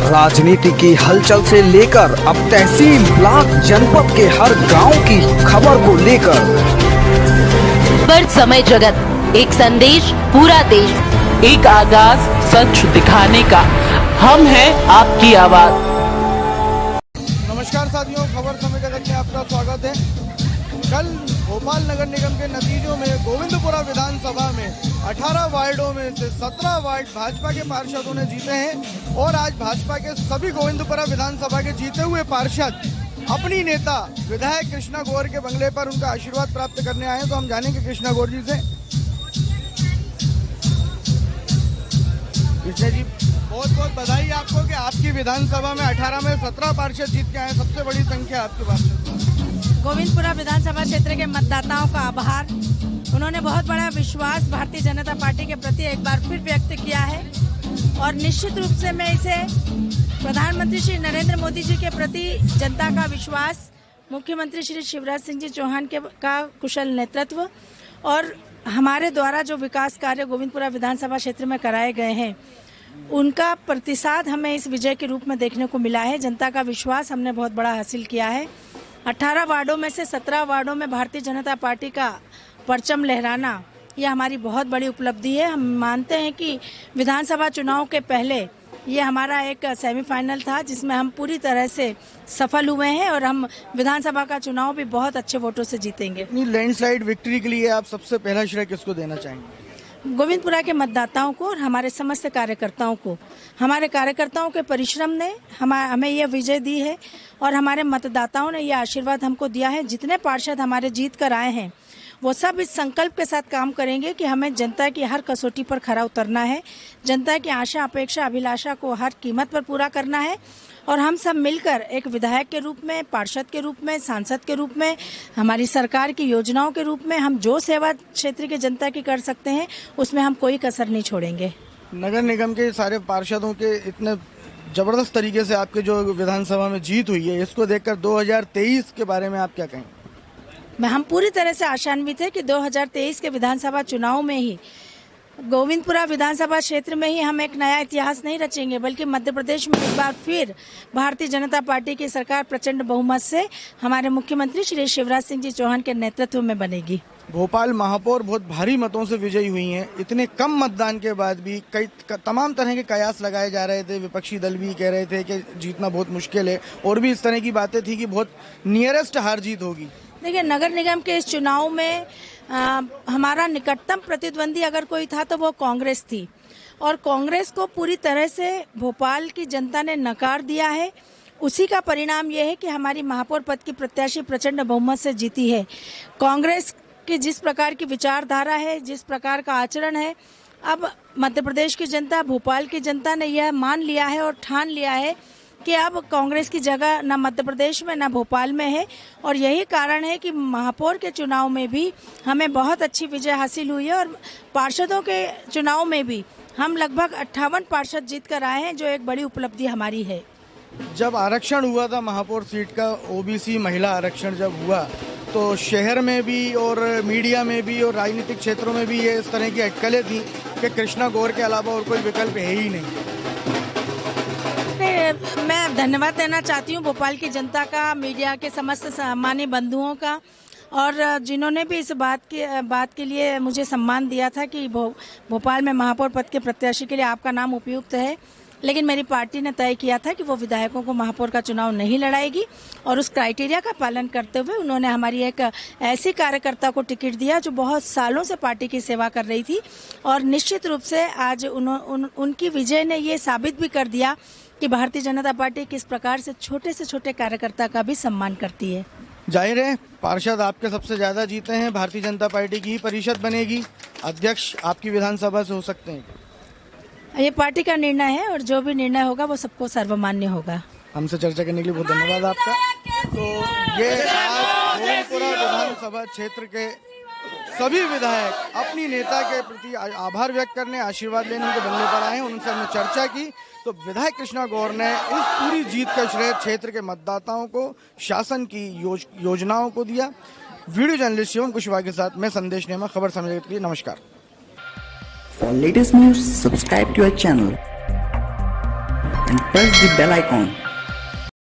राजनीति की हलचल से लेकर अब तहसील, ब्लॉक, जनपद के हर गांव की खबर को लेकर पर समय जगत, एक संदेश पूरा देश, एक आगाज सच दिखाने का, हम हैं आपकी आवाज। नमस्कार साथियों, खबर समय जगत में आपका स्वागत है। कल भोपाल नगर निगम के नतीजों में गोविंदपुरा विधानसभा में 18 वार्डों में से 17 वार्ड भाजपा के पार्षदों ने जीते हैं और आज भाजपा के सभी गोविंदपुरा विधानसभा के जीते हुए पार्षद अपनी नेता विधायक कृष्णा गौर के बंगले पर उनका आशीर्वाद प्राप्त करने आए हैं। तो हम जानेंगे कृष्णा गौर जी से। कृष्णा जी, बहुत बहुत बधाई आपको कि आपकी विधानसभा में 18 में 17 पार्षद जीत के आए, सबसे बड़ी संख्या आपके पार्षद। गोविंदपुरा विधानसभा क्षेत्र के मतदाताओं का आभार, उन्होंने बहुत बड़ा विश्वास भारतीय जनता पार्टी के प्रति एक बार फिर व्यक्त किया है और निश्चित रूप से मैं इसे प्रधानमंत्री श्री नरेंद्र मोदी जी के प्रति जनता का विश्वास, मुख्यमंत्री श्री शिवराज सिंह जी चौहान का कुशल नेतृत्व और हमारे द्वारा जो विकास कार्य गोविंदपुरा विधानसभा क्षेत्र में कराए गए हैं उनका प्रतिसाद हमें इस विजय के रूप में देखने को मिला है। जनता का विश्वास हमने बहुत बड़ा हासिल किया है। 18 वार्डों में से 17 वार्डों में भारतीय जनता पार्टी का परचम लहराना यह हमारी बहुत बड़ी उपलब्धि है। हम मानते हैं कि विधानसभा चुनाव के पहले ये हमारा एक सेमीफाइनल था जिसमें हम पूरी तरह से सफल हुए हैं और हम विधानसभा का चुनाव भी बहुत अच्छे वोटों से जीतेंगे। लैंडस्लाइड विक्ट्री के लिए आप सबसे पहला श्रेय किसको देना चाहेंगे? गोविंदपुरा के मतदाताओं को और हमारे समस्त कार्यकर्ताओं को। हमारे कार्यकर्ताओं के परिश्रम ने हमें यह विजय दी है और हमारे मतदाताओं ने यह आशीर्वाद हमको दिया है। जितने पार्षद हमारे जीत कर आए हैं वो सब इस संकल्प के साथ काम करेंगे कि हमें जनता की हर कसौटी पर खरा उतरना है, जनता की आशा, अपेक्षा, अभिलाषा को हर कीमत पर पूरा करना है और हम सब मिलकर एक विधायक के रूप में, पार्षद के रूप में, सांसद के रूप में, हमारी सरकार की योजनाओं के रूप में हम जो सेवा क्षेत्र की जनता की कर सकते हैं उसमें हम कोई कसर नहीं छोड़ेंगे। नगर निगम के सारे पार्षदों के इतने जबरदस्त तरीके से आपके जो विधानसभा में जीत हुई है, इसको देखकर 2023 के बारे में आप क्या कहेंगे? हम पूरी तरह से आशान्वित है कि 2023 के विधानसभा चुनाव में ही गोविंदपुरा विधानसभा क्षेत्र में ही हम एक नया इतिहास नहीं रचेंगे बल्कि मध्य प्रदेश में एक बार फिर भारतीय जनता पार्टी की सरकार प्रचंड बहुमत से हमारे मुख्यमंत्री श्री शिवराज सिंह जी चौहान के नेतृत्व में बनेगी। भोपाल महापौर बहुत भारी मतों से विजयी हुई हैं। इतने कम मतदान के बाद भी कई तमाम तरह के कयास लगाए जा रहे थे। विपक्षी दल भी कह रहे थे कि जीतना बहुत मुश्किल है और भी इस तरह की बातें थी कि बहुत नियरेस्ट हार जीत होगी। देखिए, नगर निगम के इस चुनाव में हमारा निकटतम प्रतिद्वंदी अगर कोई था तो वो कांग्रेस थी और कांग्रेस को पूरी तरह से भोपाल की जनता ने नकार दिया है। उसी का परिणाम ये है कि हमारी महापौर पद की प्रत्याशी प्रचंड बहुमत से जीती है। कांग्रेस की जिस प्रकार की विचारधारा है, जिस प्रकार का आचरण है, अब मध्य प्रदेश की जनता, भोपाल की जनता ने यह मान लिया है और ठान लिया है कि अब कांग्रेस की जगह न मध्य प्रदेश में न भोपाल में है और यही कारण है कि महापौर के चुनाव में भी हमें बहुत अच्छी विजय हासिल हुई है और पार्षदों के चुनाव में भी हम लगभग 58 पार्षद जीत कर आए हैं, जो एक बड़ी उपलब्धि हमारी है। जब आरक्षण हुआ था महापौर सीट का, ओबीसी महिला आरक्षण जब हुआ तो शहर में भी और मीडिया में भी और राजनीतिक क्षेत्रों में भी ये इस तरह की अटकलें थी कि कृष्णा गौर के अलावा और कोई विकल्प है ही नहीं। मैं धन्यवाद देना चाहती हूँ भोपाल की जनता का, मीडिया के समस्त सम्मानीय बंधुओं का और जिन्होंने भी इस बात के लिए मुझे सम्मान दिया था कि भोपाल में महापौर पद के प्रत्याशी के लिए आपका नाम उपयुक्त है। लेकिन मेरी पार्टी ने तय किया था कि वो विधायकों को महापौर का चुनाव नहीं लड़ाएगी और उस क्राइटेरिया का पालन करते हुए उन्होंने हमारी एक ऐसी कार्यकर्ता को टिकट दिया जो बहुत सालों से पार्टी की सेवा कर रही थी और निश्चित रूप से आज उनकी विजय ने ये साबित भी कर दिया कि भारतीय जनता पार्टी किस प्रकार से छोटे कार्यकर्ता का भी सम्मान करती है। जाहिर है पार्षद आपके सबसे ज्यादा जीते हैं, भारतीय जनता पार्टी की ही परिषद बनेगी, अध्यक्ष आपकी विधानसभा से हो सकते हैं। ये पार्टी का निर्णय है और जो भी निर्णय होगा वो सबको सर्वमान्य होगा। हमसे चर्चा करने के लिए बहुत धन्यवाद आपका। तो ये आज गोविंदपुरा विधानसभा क्षेत्र के सभी विधायक अपनी नेता के प्रति आभार व्यक्त करने, आशीर्वाद लेने उनके बंगले पर आए, उनसे हमने चर्चा की। तो विधायक कृष्णा गौर ने इस पूरी जीत का श्रेय क्षेत्र के मतदाताओं को, शासन की योजनाओं को दिया। वीडियो जर्नलिस्ट शिवम कुशवाहा के साथ मैं संदेश नेमा, खबर समझने के लिए नमस्कार। For latest news, subscribe to our channel. and press the bell icon